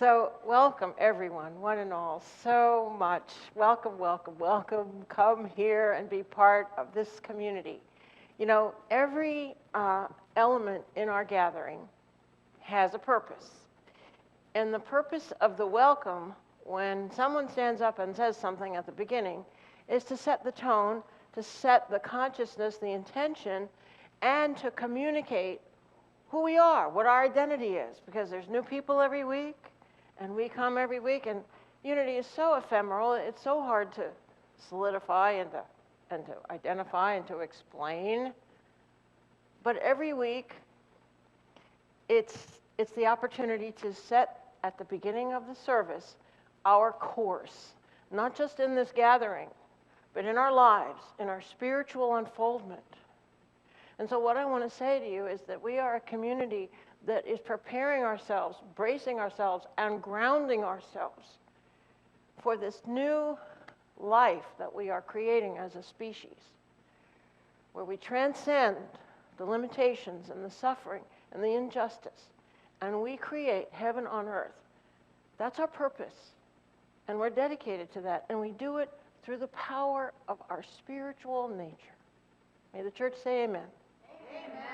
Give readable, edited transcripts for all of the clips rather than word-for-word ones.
So, welcome everyone, one and all, so much. Welcome, welcome, welcome. Come here and be part of this community. You know, every element in our gathering has a purpose. And the purpose of the welcome, when someone stands up and says something at the beginning, is to set the tone, to set the consciousness, the intention, and to communicate who we are, what our identity is, because there's new people every week. And we come every week, and unity is so ephemeral, it's so hard to solidify and to identify and to explain. But every week, it's the opportunity to set at the beginning of the service our course, not just in this gathering, but in our lives, in our spiritual unfoldment. And so what I want to say to you is that we are a community that is preparing ourselves, bracing ourselves, and grounding ourselves for this new life that we are creating as a species, where we transcend the limitations and the suffering and the injustice, and we create heaven on earth. That's our purpose, and we're dedicated to that, and we do it through the power of our spiritual nature. May the church say amen. Amen.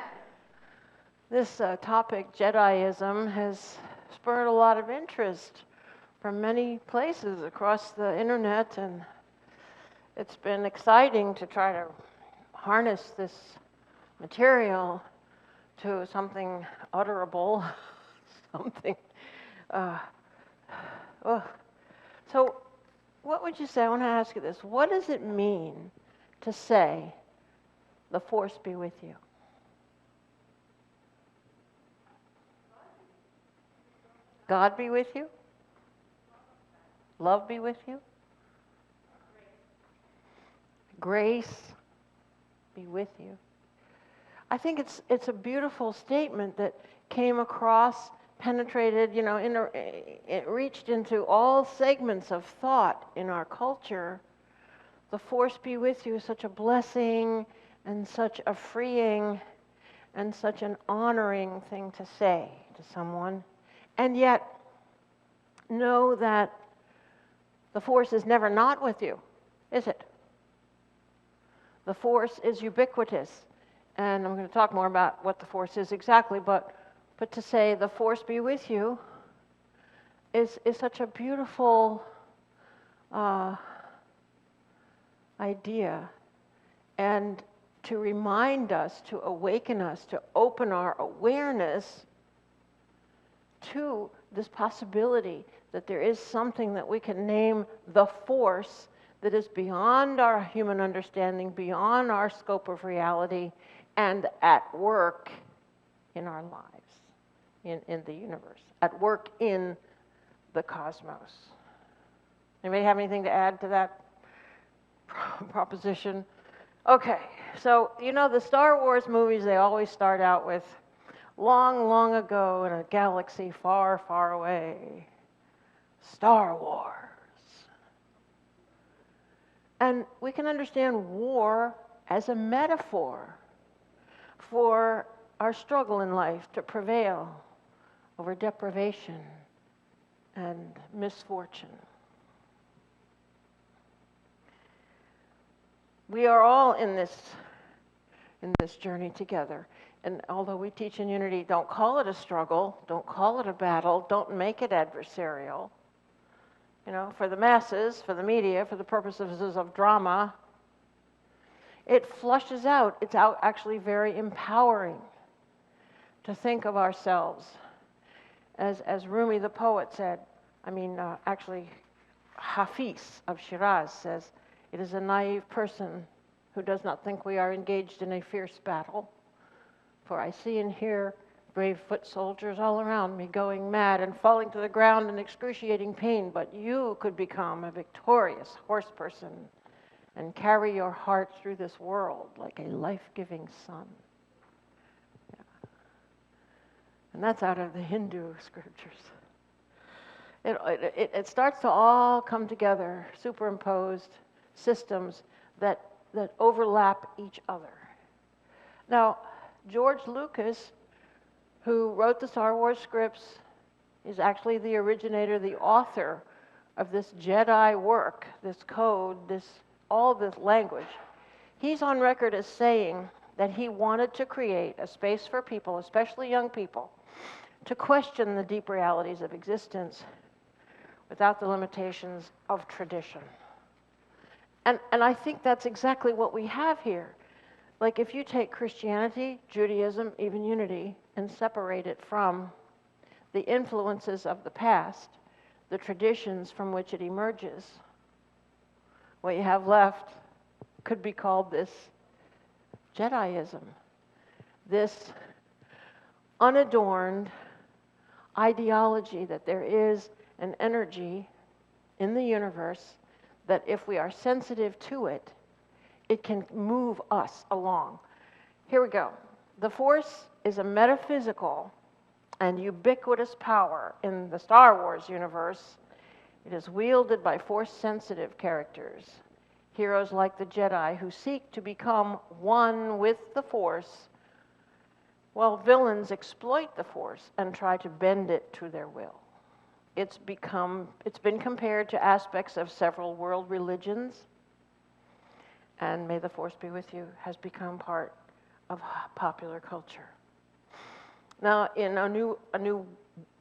This topic, Jediism, has spurred a lot of interest from many places across the internet, and it's been exciting to try to harness this material to something utterable, something. So, what would you say? I want to ask you this. What does it mean to say, "The Force be with you"? God be with you? Love be with you? Grace be with you. I think it's a beautiful statement that came across, penetrated, it reached into all segments of thought in our culture. The Force be with you is such a blessing and such a freeing and such an honoring thing to say to someone. And yet, know that the Force is never not with you, is it? The Force is ubiquitous. And I'm going to talk more about what the Force is exactly, but to say the Force be with you is such a beautiful idea. And to remind us, to awaken us, to open our awareness to this possibility that there is something that we can name the Force that is beyond our human understanding, beyond our scope of reality, and at work in our lives, in the universe, at work in the cosmos. Anybody have anything to add to that proposition? Okay, so the Star Wars movies, they always start out with long, long ago in a galaxy far, far away. Star Wars. And we can understand war as a metaphor for our struggle in life to prevail over deprivation and misfortune. We are all in this journey together. And although we teach in unity, don't call it a struggle, don't call it a battle, don't make it adversarial. For the masses, for the media, for the purposes of drama, it flushes out. It's actually very empowering to think of ourselves. As Rumi the poet said, actually Hafiz of Shiraz says, it is a naive person who does not think we are engaged in a fierce battle. For I see and hear brave foot soldiers all around me going mad and falling to the ground in excruciating pain, but you could become a victorious horse person and carry your heart through this world like a life-giving sun. Yeah. And that's out of the Hindu scriptures. It starts to all come together, superimposed systems that overlap each other. Now, George Lucas, who wrote the Star Wars scripts, is actually the originator, the author of this Jedi work, this code, all this language. He's on record as saying that he wanted to create a space for people, especially young people, to question the deep realities of existence without the limitations of tradition. And I think that's exactly what we have here. Like if you take Christianity, Judaism, even unity, and separate it from the influences of the past, the traditions from which it emerges, what you have left could be called this Jediism, this unadorned ideology that there is an energy in the universe that if we are sensitive to it, it can move us along. Here we go. The Force is a metaphysical and ubiquitous power in the Star Wars universe. It is wielded by Force-sensitive characters, heroes like the Jedi who seek to become one with the Force, while villains exploit the Force and try to bend it to their will. It's been compared to aspects of several world religions, and May the Force be with you has become part of popular culture. Now, in A New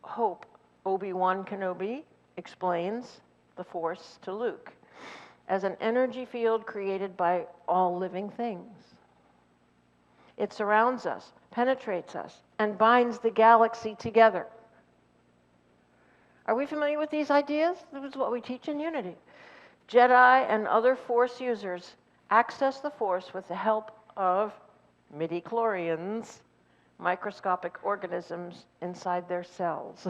Hope, Obi-Wan Kenobi explains the Force to Luke as an energy field created by all living things. It surrounds us, penetrates us, and binds the galaxy together. Are we familiar with these ideas? This is what we teach in Unity. Jedi and other Force users access the Force with the help of midi-chlorians, microscopic organisms inside their cells.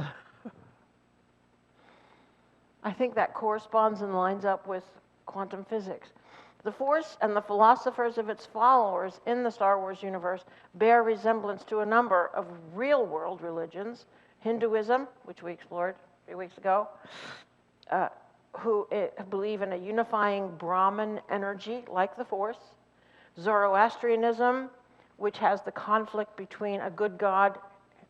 I think that corresponds and lines up with quantum physics. The Force and the philosophers of its followers in the Star Wars universe bear resemblance to a number of real-world religions. Hinduism, which we explored a few weeks ago, who believe in a unifying Brahman energy like the Force. Zoroastrianism, which has the conflict between a good God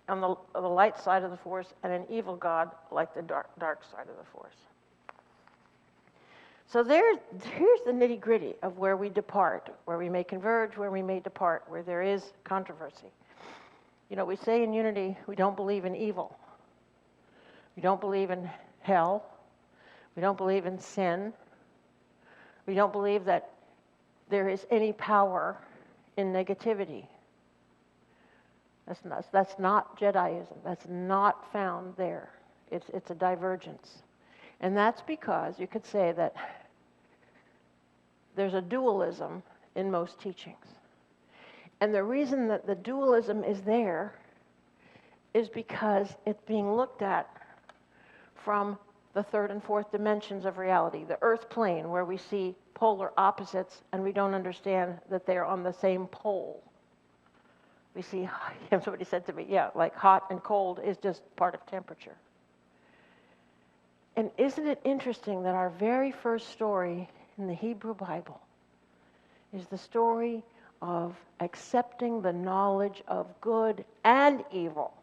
on the light side of the Force and an evil God like the dark side of the Force. So here's the nitty-gritty of where we depart, where we may converge, where we may depart, where there is controversy. You know, we say in Unity, we don't believe in evil. We don't believe in hell. We don't believe in sin. We don't believe that there is any power in negativity. That's not Jediism. That's not found there. It's a divergence. And that's because you could say that there's a dualism in most teachings. And the reason that the dualism is there is because it's being looked at from the third and fourth dimensions of reality, the earth plane, where we see polar opposites and we don't understand that they're on the same pole. We see, somebody said to me, yeah, like hot and cold is just part of temperature. And isn't it interesting that our very first story in the Hebrew Bible is the story of accepting the knowledge of good and evil?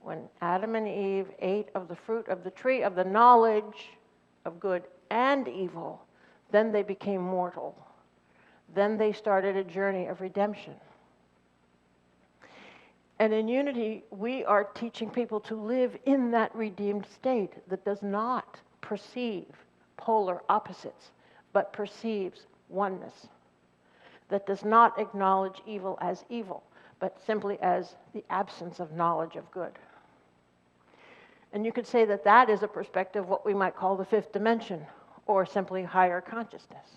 When Adam and Eve ate of the fruit of the tree of the knowledge of good and evil, then they became mortal. Then they started a journey of redemption. And in Unity, we are teaching people to live in that redeemed state that does not perceive polar opposites, but perceives oneness. That does not acknowledge evil as evil, but simply as the absence of knowledge of good. And you could say that that is a perspective, what we might call the fifth dimension, or simply higher consciousness.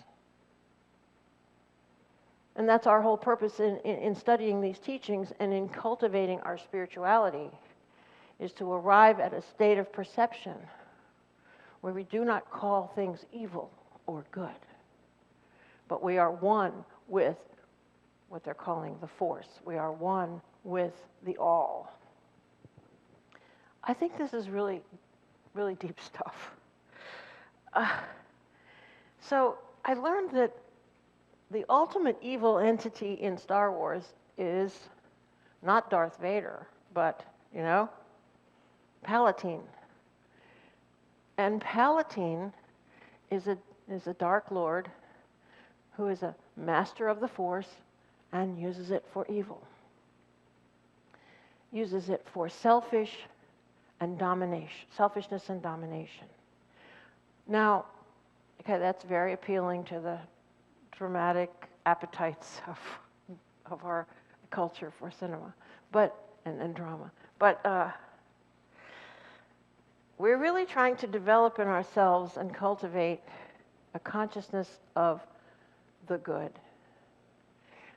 And that's our whole purpose in studying these teachings and in cultivating our spirituality, is to arrive at a state of perception where we do not call things evil or good, but we are one with what they're calling the Force. We are one with the all. I think this is really, really deep stuff. So I learned that the ultimate evil entity in Star Wars is not Darth Vader, but, Palatine. And Palatine is a dark lord who is a master of the Force and uses it for evil. Uses it for selfishness and domination. Now, okay, that's very appealing to the dramatic appetites of our culture for cinema, and drama. But we're really trying to develop in ourselves and cultivate a consciousness of the good.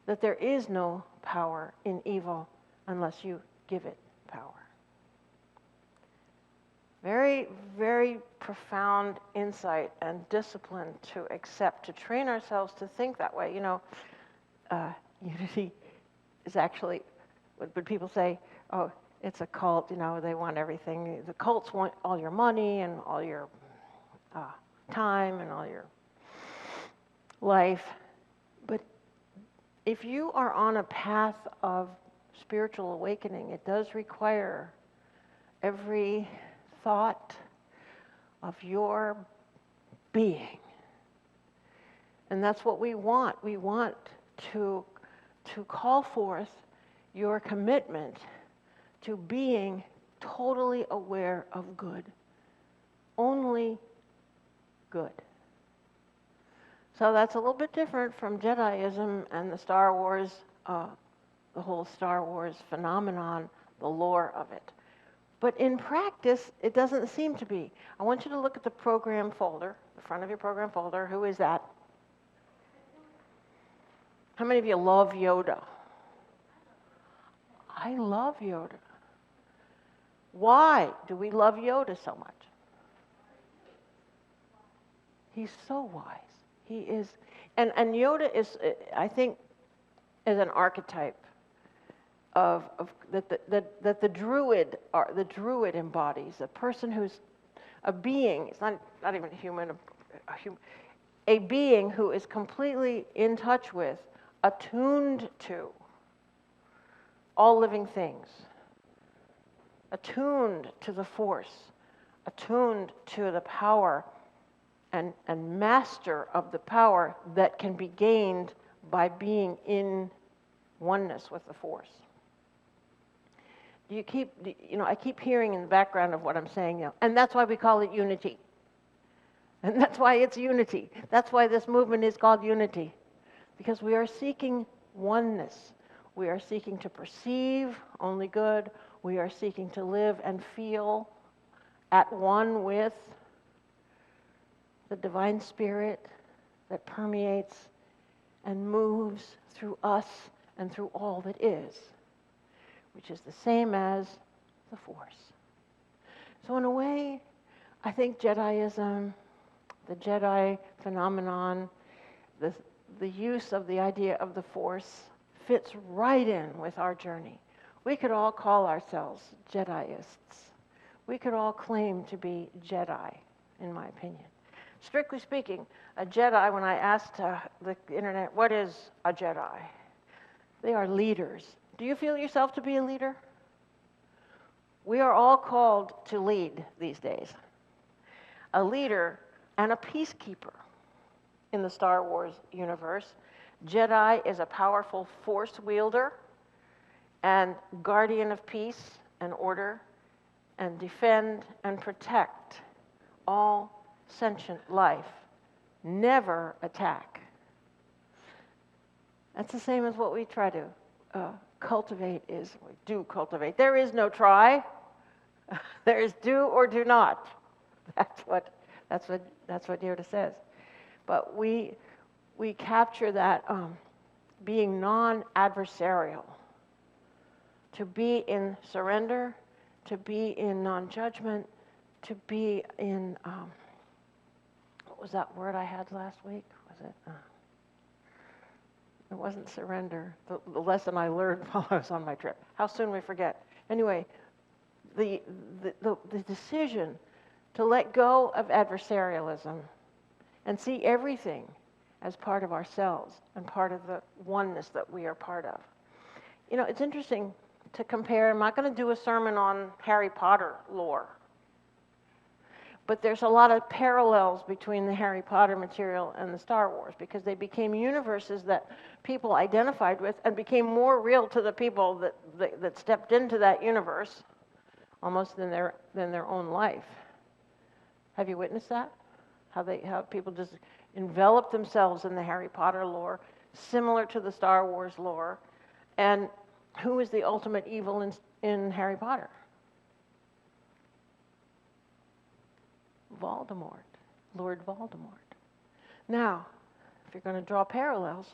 That there is no power in evil unless you give it power. Very, very profound insight and discipline to accept, to train ourselves to think that way. You know, unity is actually, when people say, oh, it's a cult, you know, they want everything. The cults want all your money and all your time and all your life. But if you are on a path of spiritual awakening, it does require every thought of your being. And that's what we want. We want to call forth your commitment to being totally aware of good. Only good. So that's a little bit different from Jediism and the Star Wars, the whole Star Wars phenomenon, the lore of it. But in practice, it doesn't seem to be. I want you to look at the program folder, the front of your program folder. Who is that? How many of you love Yoda? I love Yoda. Why do we love Yoda so much? He's so wise. He is, and Yoda is, I think, is an archetype of that the druid embodies, a person who's a being. It's not even a human, a being who is completely in touch with, attuned to all living things, attuned to the Force, attuned to the power and master of the power that can be gained by being in oneness with the Force. I keep hearing in the background of what I'm saying now, and that's why we call it unity. And that's why it's unity. That's why this movement is called unity. Because we are seeking oneness. We are seeking to perceive only good. We are seeking to live and feel at one with the divine spirit that permeates and moves through us and through all that is, which is the same as the Force. So in a way, I think Jediism, the Jedi phenomenon, the use of the idea of the Force fits right in with our journey. We could all call ourselves Jedaists. We could all claim to be Jedi, in my opinion. Strictly speaking, a Jedi, when I asked the internet, what is a Jedi? They are leaders. Do you feel yourself to be a leader? We are all called to lead these days. A leader and a peacekeeper in the Star Wars universe. Jedi is a powerful Force wielder and guardian of peace and order and defend and protect all sentient life. Never attack. That's the same as what we try to cultivate. We do cultivate. There is no try. There is do or do not. That's what Yoda says. But we capture that being non-adversarial, to be in surrender, to be in non-judgment, to be in what was that word I had last week? Was it? It wasn't surrender. The lesson I learned while I was on my trip. How soon we forget. Anyway, the decision to let go of adversarialism and see everything as part of ourselves and part of the oneness that we are part of. You know, it's interesting to compare. I'm not going to do a sermon on Harry Potter lore, but there's a lot of parallels between the Harry Potter material and the Star Wars, because they became universes that people identified with and became more real to the people that stepped into that universe almost than their own life. Have you witnessed that? How people just envelop themselves in the Harry Potter lore, similar to the Star Wars lore. And who is the ultimate evil in Harry Potter? Voldemort, Lord Voldemort. Now, if you're going to draw parallels,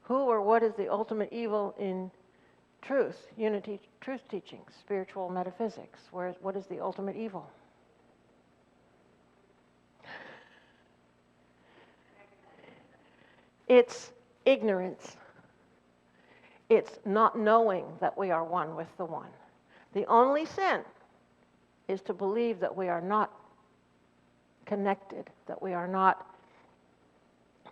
who or what is the ultimate evil in truth, unity, truth teachings, spiritual metaphysics? What is the ultimate evil? It's ignorance. It's not knowing that we are one with the one. The only sin is to believe that we are not connected, that we are not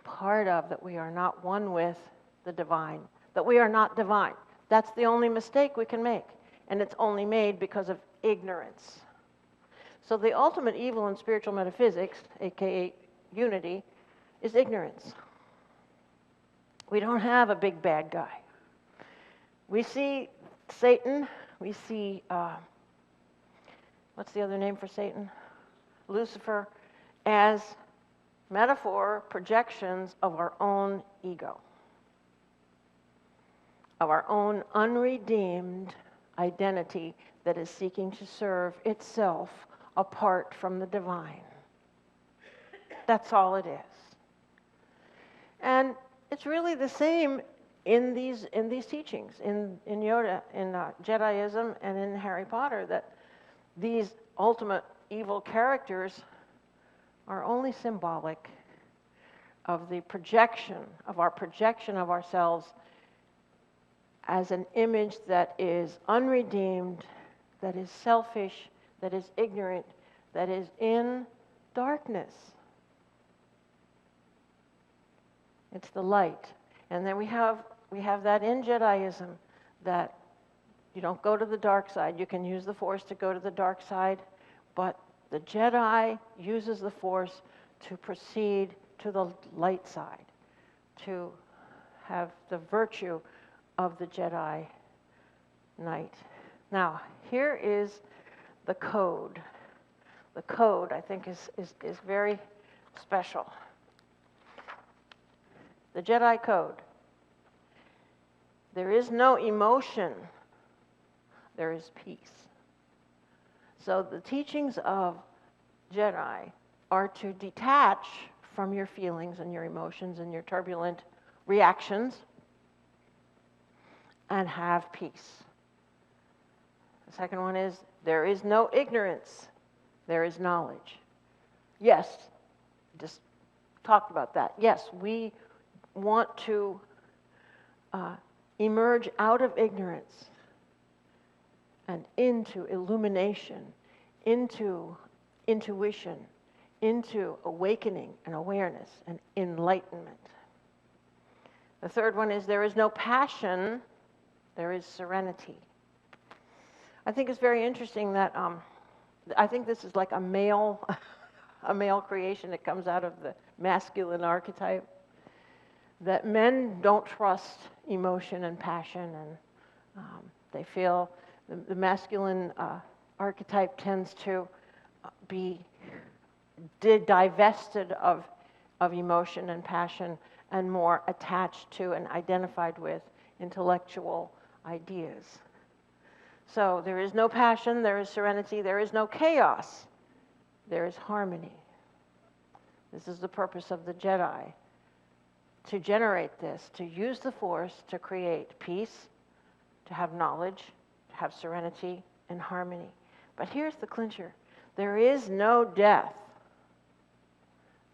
part of, that we are not one with the divine, that we are not divine. That's the only mistake we can make, and it's only made because of ignorance. So the ultimate evil in spiritual metaphysics, aka unity, is ignorance. We don't have a big bad guy. We see Satan, we see, what's the other name for Satan? Lucifer, as metaphor projections of our own ego, of our own unredeemed identity that is seeking to serve itself apart from the divine. That's all it is. And it's really the same in these teachings, in Yoda, in Jediism, and in Harry Potter, that these ultimate evil characters are only symbolic of the projection of ourselves as an image that is unredeemed, that is selfish, that is ignorant, that is in darkness. It's the light. And then we have that in Jediism, that you don't go to the dark side. You can use the Force to go to the dark side, but the Jedi uses the Force to proceed to the light side, to have the virtue of the Jedi Knight. Now, here is the code. The code, I think, is very special. The Jedi Code. There is no emotion. There is peace. So the teachings of Jedi are to detach from your feelings and your emotions and your turbulent reactions and have peace. The second one is, there is no ignorance. There is knowledge. Yes, just talked about that. Yes, we want to emerge out of ignorance and into illumination, into intuition, into awakening and awareness and enlightenment. The third one is, there is no passion, there is serenity. I think it's very interesting that I think this is like a male creation that comes out of the masculine archetype, that men don't trust emotion and passion, and they feel the masculine archetype tends to be divested of emotion and passion and more attached to and identified with intellectual ideas. So there is no passion, there is serenity, there is no chaos, there is harmony. This is the purpose of the Jedi, to generate this, to use the Force to create peace, to have knowledge, to have serenity and harmony. But here's the clincher. There is no death.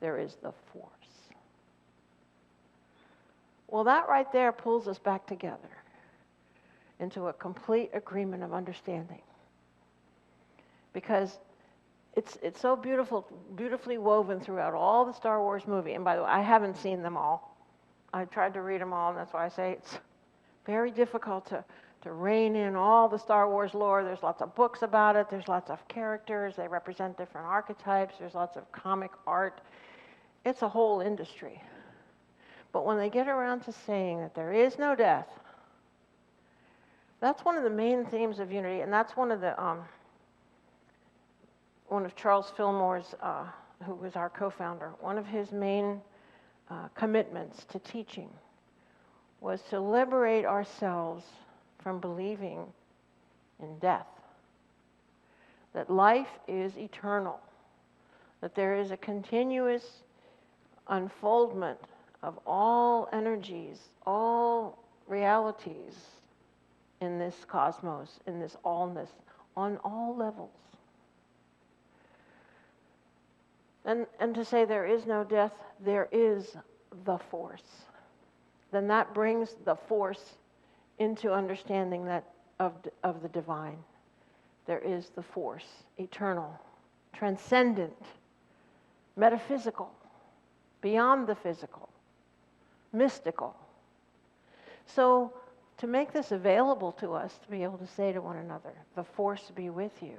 There is the Force. Well, that right there pulls us back together into a complete agreement of understanding. Because it's so beautifully woven throughout all the Star Wars movies. And by the way, I haven't seen them all. I tried to read them all, and that's why I say it's very difficult to rein in all the Star Wars lore. There's lots of books about it. There's lots of characters. They represent different archetypes. There's lots of comic art. It's a whole industry. But when they get around to saying that there is no death, that's one of the main themes of Unity, and that's one of Charles Fillmore's, who was our co-founder, one of his main commitments to teaching was to liberate ourselves from believing in death, that life is eternal, that there is a continuous unfoldment of all energies, all realities in this cosmos, in this allness, on all levels. And to say there is no death, there is the force. Then that brings the force into understanding that of the divine. There is the force, eternal, transcendent, metaphysical, beyond the physical, mystical. So to make this available to us, to be able to say to one another, the force be with you.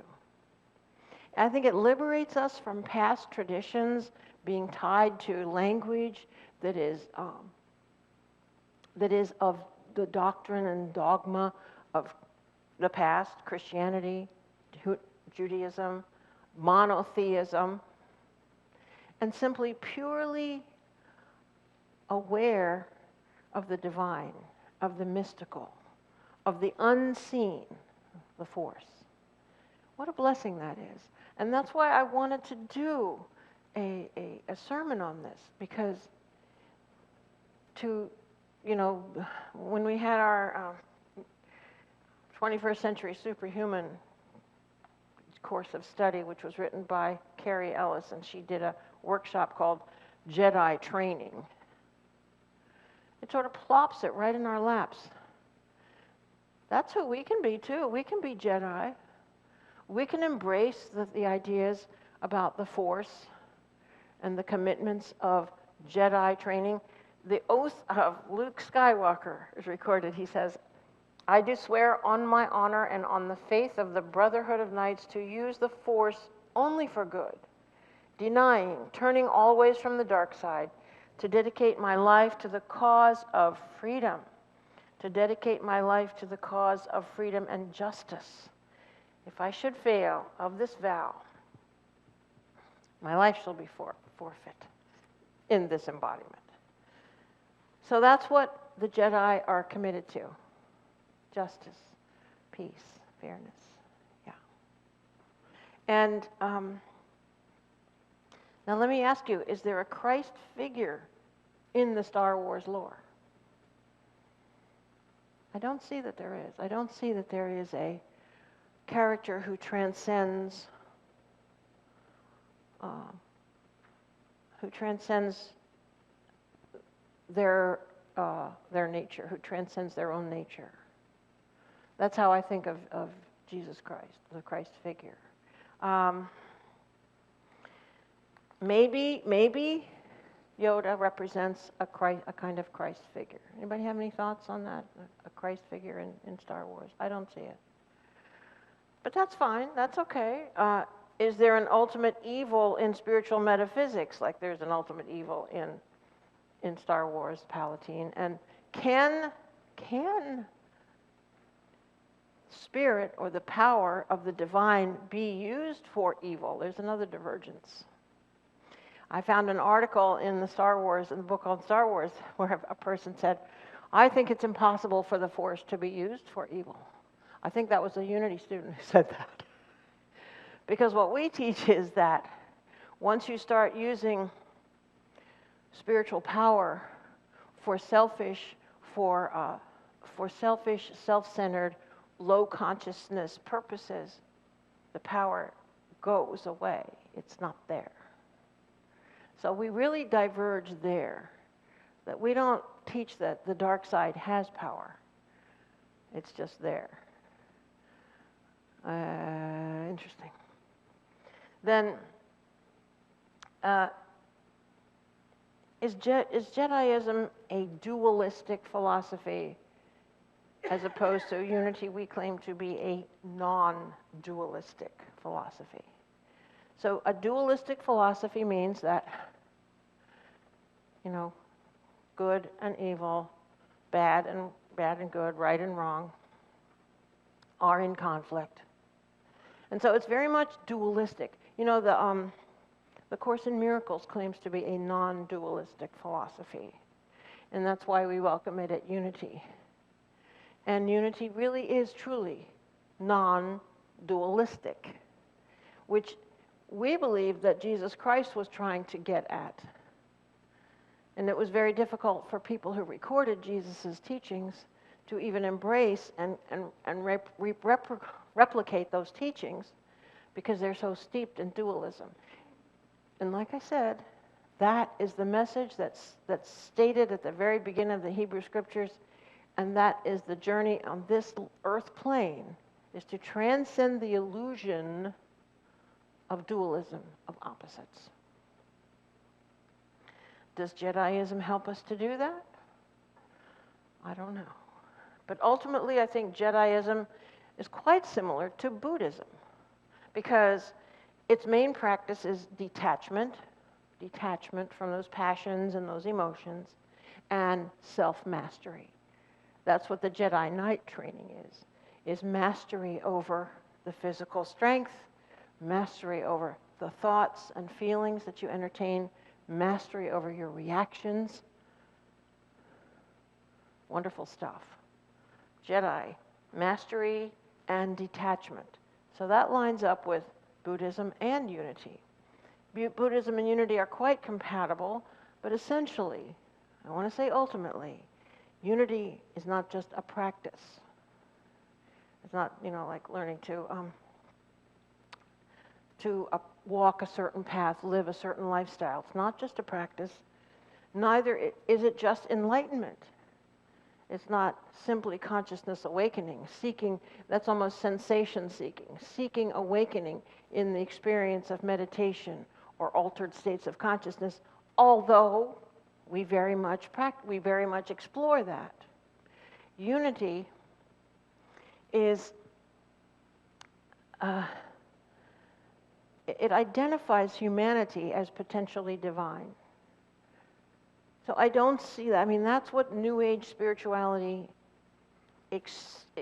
I think it liberates us from past traditions being tied to language that is of the doctrine and dogma of the past, Christianity, Judaism, monotheism, and simply purely aware of the divine, of the mystical, of the unseen, the force. What a blessing that is. And that's why I wanted to do a sermon on this, because when we had our 21st Century Superhuman course of study, which was written by Carrie Ellis, and she did a workshop called Jedi Training, it sort of plops it right in our laps. That's who we can be too. We can be Jedi. We can embrace the ideas about the Force and the commitments of Jedi training. The oath of Luke Skywalker is recorded. He says, "I do swear on my honor and on the faith of the Brotherhood of Knights to use the Force only for good, denying, turning always from the dark side, to dedicate my life to the cause of freedom, to dedicate my life to the cause of freedom and justice. If I should fail of this vow, my life shall be forfeit in this embodiment." So that's what the Jedi are committed to. Justice, peace, fairness. Yeah. And now let me ask you, is there a Christ figure in the Star Wars lore? I don't see that there is. I don't see that there is a character who transcends their nature, who transcends their own nature. That's how I think of Jesus Christ, the Christ figure. Maybe Yoda represents a kind of Christ figure. Anybody have any thoughts on that? A Christ figure in Star Wars? I don't see it. But that's fine. That's okay. Is there an ultimate evil in spiritual metaphysics, like there's an ultimate evil in Star Wars, Palpatine? And can spirit or the power of the divine be used for evil? There's another divergence. I found an article in the book called Star Wars, where a person said, "I think it's impossible for the Force to be used for evil." I think that was a Unity student who said that. Because what we teach is that once you start using spiritual power for selfish, self-centered, low consciousness purposes, the power goes away. It's not there. So we really diverge there, that we don't teach that the dark side has power. It's just there. Interesting. Then, is Jediism a dualistic philosophy? as opposed to unity we claim to be a non-dualistic philosophy. So a dualistic philosophy means that, good and evil, bad and good, right and wrong, are in conflict. And so it's very much dualistic. The Course in Miracles claims to be a non-dualistic philosophy. And that's why we welcome it at Unity. And Unity really is truly non-dualistic, which we believe that Jesus Christ was trying to get at. And it was very difficult for people who recorded Jesus' teachings to even embrace and replicate those teachings because they're so steeped in dualism. And like I said, that is the message that's stated at the very beginning of the Hebrew Scriptures, and that is the journey on this earth plane, is to transcend the illusion of dualism, of opposites. Does Jediism help us to do that? I don't know. But ultimately, I think Jediism is quite similar to Buddhism because its main practice is detachment from those passions and those emotions, and self-mastery. That's what the Jedi Knight training is mastery over the physical strength, mastery over the thoughts and feelings that you entertain, mastery over your reactions. Wonderful stuff. Jedi, mastery and detachment. So that lines up with Buddhism and Unity. Buddhism and Unity are quite compatible, but essentially, I want to say ultimately, Unity is not just a practice. It's not, like learning to walk a certain path, live a certain lifestyle. It's not just a practice. Neither is it just enlightenment. It's not simply consciousness awakening, that's almost sensation seeking awakening in the experience of meditation or altered states of consciousness, although we very much explore that. Unity is, it identifies humanity as potentially divine. So I don't see that. I mean, that's what New Age spirituality excels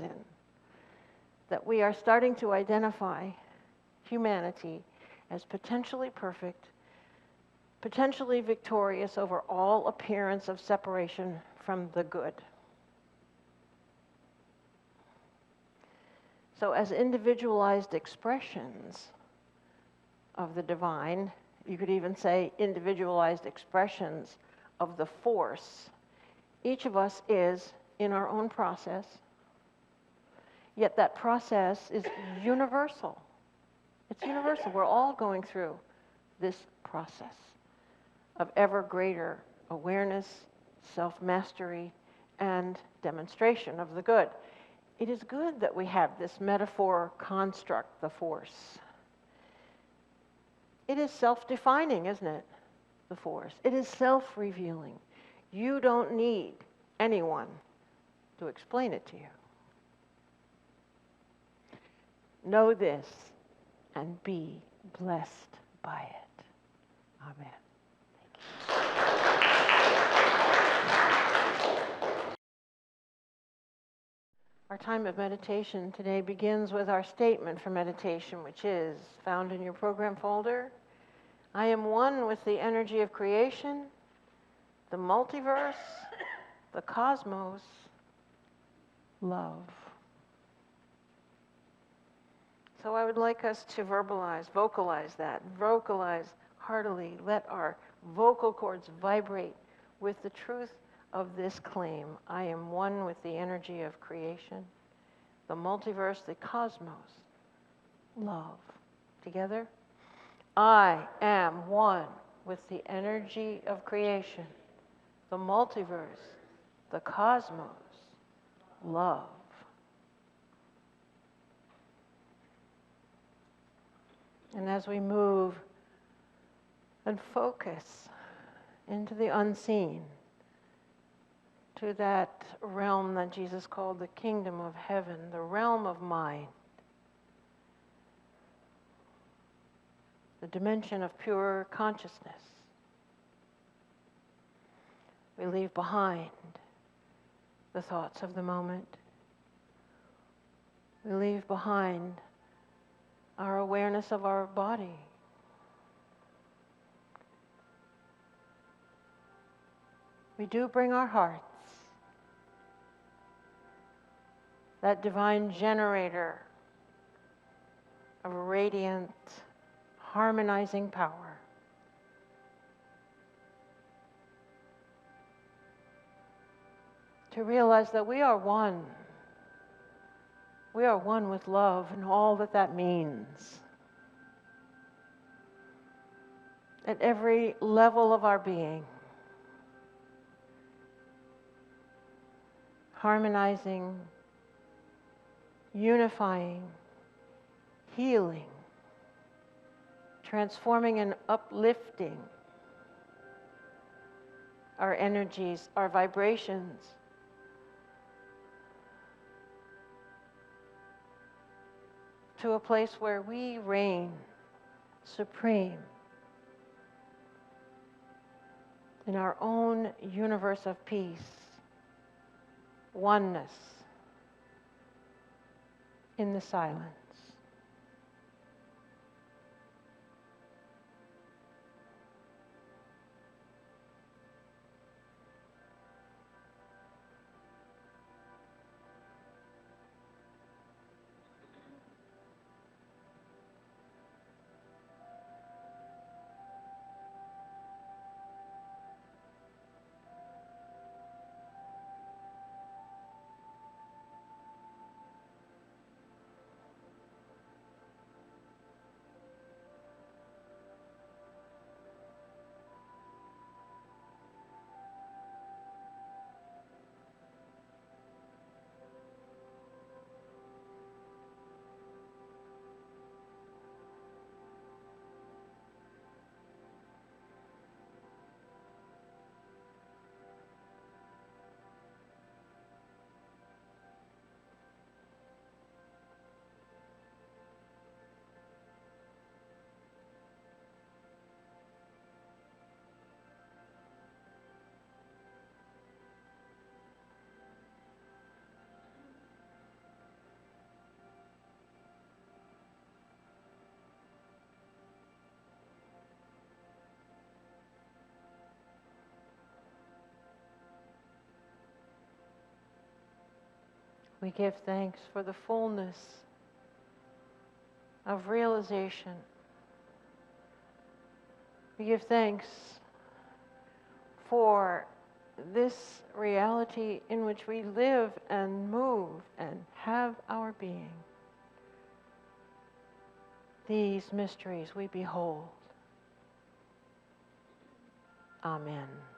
in. That we are starting to identify humanity as potentially perfect, potentially victorious over all appearance of separation from the good. So as individualized expressions of the divine, you could even say individualized expressions of the force, each of us is in our own process, yet that process is universal. It's universal. We're all going through this process of ever greater awareness, self-mastery, and demonstration of the good. It is good that we have this metaphor construct, the force. It is self-defining, isn't it? The force. It is self-revealing. You don't need anyone to explain it to you. Know this and be blessed by it. Amen. Our time of meditation today begins with our statement for meditation, which is found in your program folder. I am one with the energy of creation, the multiverse, the cosmos, love. So I would like us to vocalize heartily. Let our vocal cords vibrate with the truth of this claim. I am one with the energy of creation, the multiverse, the cosmos, love. Together? I am one with the energy of creation, the multiverse, the cosmos, love. And as we move and focus into the unseen, to that realm that Jesus called the kingdom of heaven, the realm of mind, the dimension of pure consciousness. We leave behind the thoughts of the moment. We leave behind our awareness of our body. We do bring our hearts, that divine generator of radiant, harmonizing power. To realize that we are one. We are one with love and all that that means. At every level of our being. Harmonizing, unifying, healing, transforming and uplifting our energies, our vibrations, to a place where we reign supreme in our own universe of peace, oneness in the silence. We give thanks for the fullness of realization. We give thanks for this reality in which we live and move and have our being. These mysteries we behold. Amen.